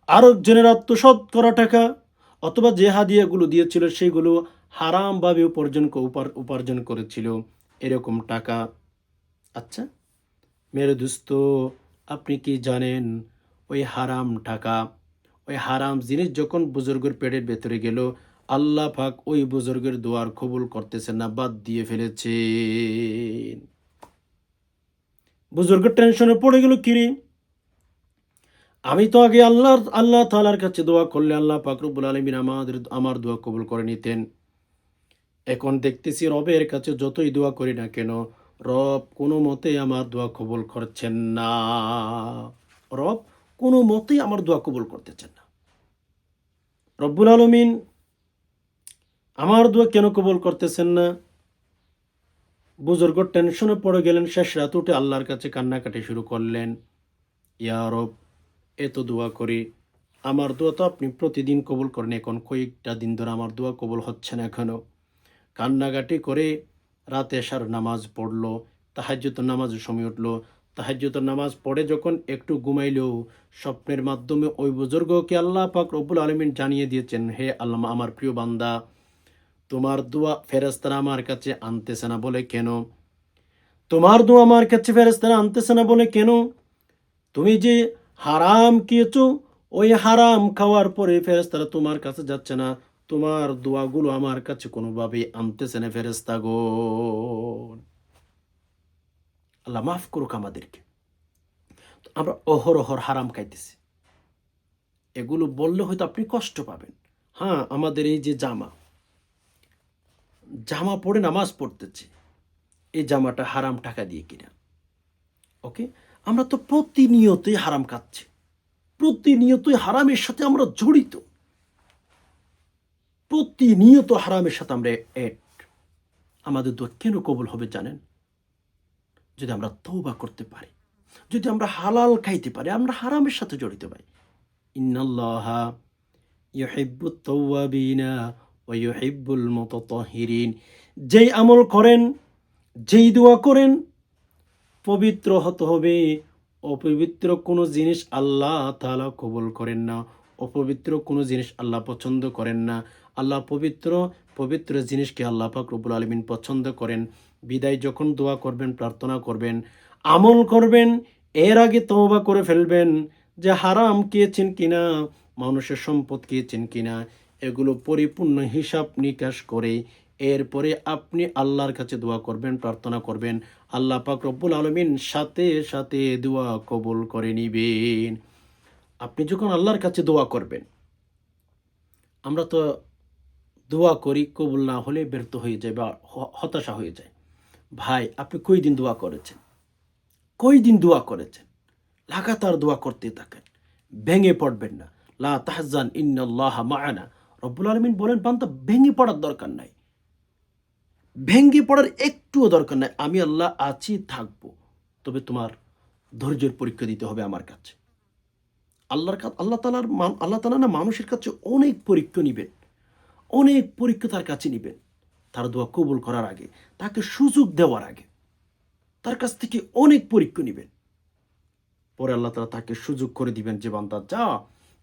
[SPEAKER 1] আরেকজনের আত্মসাৎ করা টাকা, অথবা যে হাদিয়াগুলো দিয়েছিল সেগুলো হারামভাবে উপার্জন করেছিল এরকম টাকা। আচ্ছা মেরে দোস্ত, আপনি কি জানেন ওই হারাম টাকা, ওই হারাম জিনিস যখন বুজুর্গের পেটের ভেতরে গেল, আল্লাহ পাক ওই বুজুর্গের দোয়ার কবুল করতেছেন না, বাদ দিয়ে ফেলেছে। বুজুর্গের টেনশনে পড়ে গেল, কিরে আমি তো আগে আল্লাহ তাআলার কাছে দোয়া করলে আল্লাহ পাক রব্বুল আলামিন আমার দোয়া কবুল করে নিতেন। এখন দেখতেছি রবের কাছে যতই দোয়া করি না কেন, রব কোনো মতেই আমার দোয়া কবুল করছেন না। রব কোনো মতেই আমার দোয়া কবুল করতেছেন না। রব্বুল আলামিন আমার দোয়া কেন কবুল করতেছেন না? বুজুর্গ টেনশনে পড়ে গেলেন। শেষ রাত উঠে আল্লাহর কাছে কান্নাকাটি শুরু করলেন। ইয়া রব, এত দোয়া করি, আমার দোয়া তো আপনি প্রতিদিন কবুল করেন, এখন কয়েকটা দিন ধরে আমার দোয়া কবুল হচ্ছে না এখনও। কান্নাকাটি করে রাতে এশার নামাজ পড়লো, তাহাজ্জুদের নামাজের সময় উঠলো, তাহাজ্জুদের নামাজ পড়ে যখন একটু ঘুমাইলেও স্বপ্নের মাধ্যমে ওই বুজুর্গকে আল্লাহ পাক রব্বুল আলামিন জানিয়ে দিয়েছেন, হে আল্লাহ, আমার প্রিয় বান্দা, তোমার দোয়া ফেরেশতারা আমার কাছে আনতেছে না বলে কেন? তোমার দোয়া আমার কাছে ফেরেশতারা আনতেছে না বলে কেন? তুমি যে হারাম খেয়েছো, ওই হারাম খাওয়ার পরে ফেরেশতারা তোমার কাছে যাচ্ছে না। তোমার দোয়াগুলো আমার কাছে কোনোভাবেই আনতেছে না ফেরেশতাগণ। আল্লাহ মাফ করুক আমাদেরকে। আমরা অহরহর হারাম খাইতেছি। এগুলো বললে হয়তো আপনি কষ্ট পাবেন। হ্যাঁ, আমাদের এই যে জামা পরে নামাজ পড়তেছি, এই জামাটা হারাম টাকা দিয়ে কিনা। ওকে? আমরা তো প্রতিনিয়তই হারাম খাচ্ছি। প্রতিনিয়তই হারামের সাথে আমরা জড়িত। প্রতিনিয়ত হারামের সাথে আমরা এড। আমাদের দোয়া কেন কবুল হবে জানেন? যদি আমরা তওবা করতে পারি, যদি আমরা হালাল খাইতে পারি, আমরা হারামের সাথে জড়িত ভাই। ইন্নাল্লাহা ইউহিব্বুত তাওয়াবিনা ওয়া ইউহিব্বুল মুতাতাহহিরিন। যেই আমল করেন, যেই দোয়া করেন, পবিত্র হতে হবে। অপবিত্র কোনো জিনিস আল্লাহ তাআলা কবুল করেন না। অপবিত্র কোনো জিনিস আল্লাহ পছন্দ করেন না। আল্লাহ পবিত্র, পবিত্র জিনিসকে আল্লাহ পাক রব্বুল আলামিন পছন্দ করেন। বিদায় যখন দোয়া করবেন, প্রার্থনা করবেন, আমল করবেন, এর আগে তওবা করে ফেলবেন যে হারাম খেয়েছেন কিনা, মানুষের সম্পদ খেয়েছেন কিনা, এগুলো পরিপূর্ণ হিসাব নিকাশ করে এরপরে আপনি আল্লাহর কাছে দোয়া করবেন, প্রার্থনা করবেন। আল্লাহ পাক রব্বুল আলামিন সাথে সাথে দোয়া কবুল করে নিবেন। আপনি যখন আল্লাহর কাছে দোয়া করবেন, আমরা তো দোয়া করি, কবুল না হলে ব্যর্থ হয়ে যায় বা হতাশা হয়ে যায়। ভাই, আপনি কয়দিন দোয়া করেছেন? কয়দিন দোয়া করেছেন? লাগাতার দোয়া করতে থাকেন, ভেঙে পড়বেন না। লা তাহজান ইন্নাল্লাহা মা'ানা। রব্বুল আলামিন বলেন, বান্দা ভেঙে পড়ার দরকার নাই। ভেঙে পড়ার একটুও দরকার নাই। আমি আল্লাহ আছি, থাকবো। তবে তোমার ধৈর্যের পরীক্ষা দিতে হবে আমার কাছে। আল্লাহ তাআলা না মানুষের কাছে অনেক পরীক্ষা নিবেন। অনেক পরীক্ষা তার কাছে নিবেন। তার দোয়া কবুল করার আগে, তাকে সুযোগ দেওয়ার আগে তার কাছ থেকে অনেক পরীক্ষা নিবেন। পরে আল্লাহ তাআলা তাকে সুযোগ করে দিবেন যে, বান্দা যা,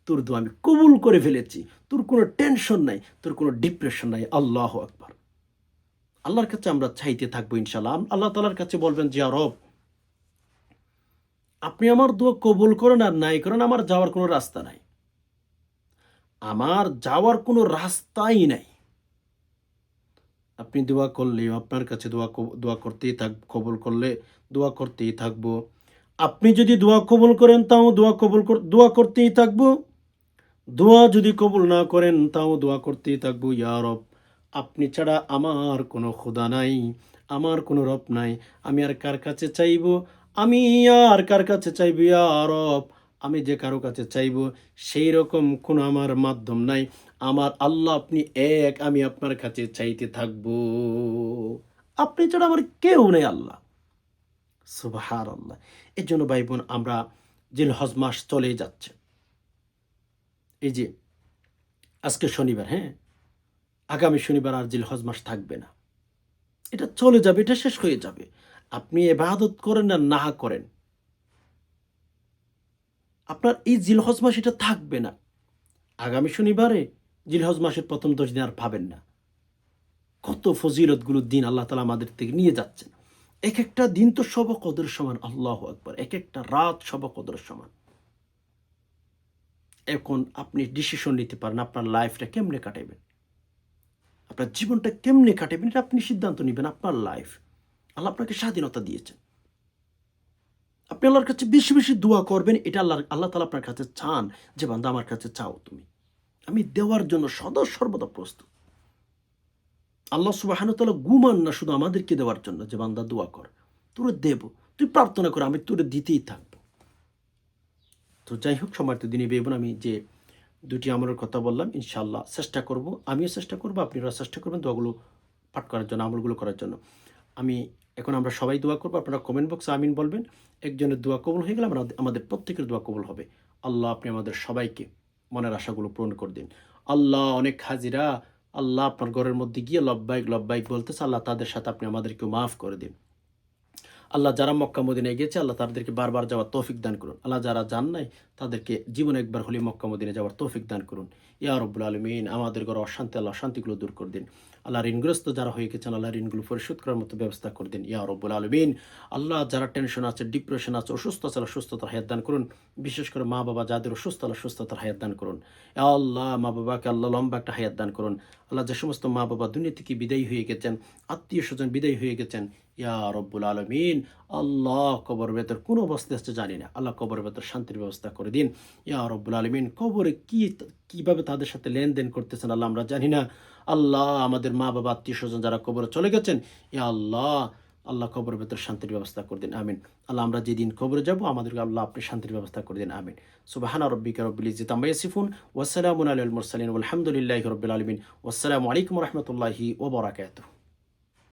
[SPEAKER 1] তোর দোয়া আমি কবুল করে ফেলেছি। তোর কোনো টেনশন নাই, তোর কোনো ডিপ্রেশন নাই। আল্লাহু আকবার। আল্লাহর কাছে আমরা চাইতে থাকবো ইনশাআল্লাহ। আল্লাহ তাআলার কাছে বলবেন যে, ইয়া রব, আপনি আমার দোয়া কবুল করেন আর নাই করেন, আমার যাওয়ার কোনো রাস্তা নাই। আমার যাওয়ার কোনো রাস্তাই নাই। আপনি দোয়া করলেও আপনার কাছে দোয়া করতেই কবুল করলে দোয়া করতেই থাকবো। আপনি যদি দোয়া কবুল করেন, তাও দোয়া করতেই থাকবো। দোয়া যদি কবুল না করেন, তাও দোয়া করতেই থাকবো। ইয়া রব, আপনি ছাড়া আমার কোনো খোদা নাই, আমার কোনো রব নাই। আমি আর কার কাছে চাইবো? আমি আর কার কাছে চাইবো ইয়া রব? আমি যে কারো কাছে চাইবো সেই রকম কোনো আমার মাধ্যম নাই। আমার আল্লাহ আপনি এক, আমি আপনার কাছে চাইতে থাকবো। আপনি ছাড়া আমার কেউ নেই আল্লাহ। সুবহানাল্লাহ। এজন্য ভাই বোন, আমরা জিলহজ মাস চলেই যাচ্ছে। এই যে আজকে শনিবার, হ্যাঁ? আগামী শনিবার আর জিলহজ মাস থাকবে না। এটা চলে যাবে, এটা শেষ হয়ে যাবে। আপনি ইবাদত করেন আর না করেন, আপনার এই জিলহজ মাস এটা থাকবে না। আগামী শনিবারে জিলহজ মাসের ১ম ১০ দিন আর পাবেন না। কত ফজিলতগুলোর দিন আল্লাহ তাআলা আমাদের থেকে নিয়ে যাচ্ছেন। একেকটা দিন তো শবে কদরের সমান। আল্লাহু আকবার। একেকটা রাত শবে কদরের সমান। এখন আপনি ডিসিশন নিতে পারেন আপনার লাইফটা কেমনে কাটাইবেন। আপনার জীবনটা কেমনে কাটাবেন এটা আপনি সিদ্ধান্ত নিবেন। আপনার লাইফ। আল্লাহ আপনাকে স্বাধীনতা দিয়েছেন। আপনি আল্লাহর কাছে বেশি বেশি দোয়া করবেন। এটা আল্লাহ তাআলা আপনার কাছে চান যে, বান্দা আমার কাছে চাও তুমি। আমি দেওয়ার জন্য সদা সর্বদা প্রস্তুত। আল্লাহ সুবহানাহু ওয়া তাআলা ঘুমান না শুধু আমাদেরকে দেওয়ার জন্য যে, বান্দা দোয়া কর। তোরে দেব। তুই প্রার্থনা কর, আমি তোরে দিতেই থাকবো। তো যাই হোক, সম্মানিত দিনী ভাই বোন, আমি যে ২ টি আমলের কথা বললাম, ইনশাআল্লাহ চেষ্টা করব। আমিও চেষ্টা করব, আপনারাও চেষ্টা করবেন দোয়াগুলো পাঠ করার জন্য, আমলগুলো করার জন্য। আমি এখন আমরা সবাই দোয়া করবো, আপনারা কমেন্ট বক্সে আমিন বলবেন। একজনের দোয়া কবুল হয়ে গেলে আমাদের প্রত্যেকের দোয়া কবুল হবে। আল্লাহ আপনি আমাদের সবাইকে মনের আশাগুলো পূরণ করে দিন। আল্লাহ অনেক হাজিরা আল্লাহ আপনার ঘরের মধ্যে গিয়ে লব্বাইক লব্বাইক বলতেছে, আল্লাহ তাদের সাথে আপনি আমাদেরকেও মাফ করে দিন। আল্লাহ যারা মক্কা মদিনায় গিয়েছে আল্লাহ তাদেরকে বারবার যাওয়ার তৌফিক দান করুন। আল্লাহ যারা যান নাই তাদেরকে জীবনে একবার হলে মক্কা মদিনায় যাওয়ার তৌফিক দান করুন। ইয়া রব্বুল আলামিন, আমাদের ঘরে অশান্তি আল্লাহ শান্তিগুলো দূর করে দিন। আল্লাহ ঋণগ্রস্ত যারা হয়ে গেছেন আল্লাহ ঋণগুলো পরিশোধ করার মতো ব্যবস্থা করে দিন। ইয়া রব্বুল আলামিন, আল্লাহ যারা টেনশন আছে, ডিপ্রেশন আছে, অসুস্থ আছে আল্লাহ সুস্থতার হায়াত দান করুন। বিশেষ করে মা বাবা যাদের অসুস্থ আল্লাহ সুস্থতার হায়াত দান করুন। ইয়া আল্লাহ মা বাবাকে আল্লাহ লম্বা একটা হায়াত দান করুন। আল্লাহ যে সমস্ত মা বাবা দুনিয়া থেকে বিদায়ী হয়ে গেছেন, আত্মীয় স্বজন বিদায়ী হয়ে গেছেন, ইয়া রব্বুল আলামিন আল্লাহ কবর ভেতর কোন অবস্থা আছে জানি না, আল্লাহ কবর ভেতর শান্তির ব্যবস্থা করে দিন। ইয়া রব্বুল আলামিন কবরে কিভাবে তাদের সাথে লেনদেন করতেছেন আল্লাহ আমরা জানি না। আল্লাহ আমাদের মা বাবা আত্মীয় স্বজন যারা কবরে চলে গেছেন, ইয়া আল্লাহ আল্লাহ কবর ভেতর শান্তির ব্যবস্থা করে দিন, আমিন। আল্লাহ আমরা যেদিন কবরে যাব আমাদেরকে আল্লাহ আপনি শান্তির ব্যবস্থা করে দিন, আমিন। সুবহানা রাব্বিকা রব্বিল ইজ্জাতি আম্মা ইয়াসিফুন ওয়া সালামুন আলাল মুরসালিন ওয়ালহামদুলিল্লাহি রাব্বিল আলামিন। ওয়াসসালামু আলাইকুম ওয়া রাহমাতুল্লাহি ওয়া বারাকাতুহু।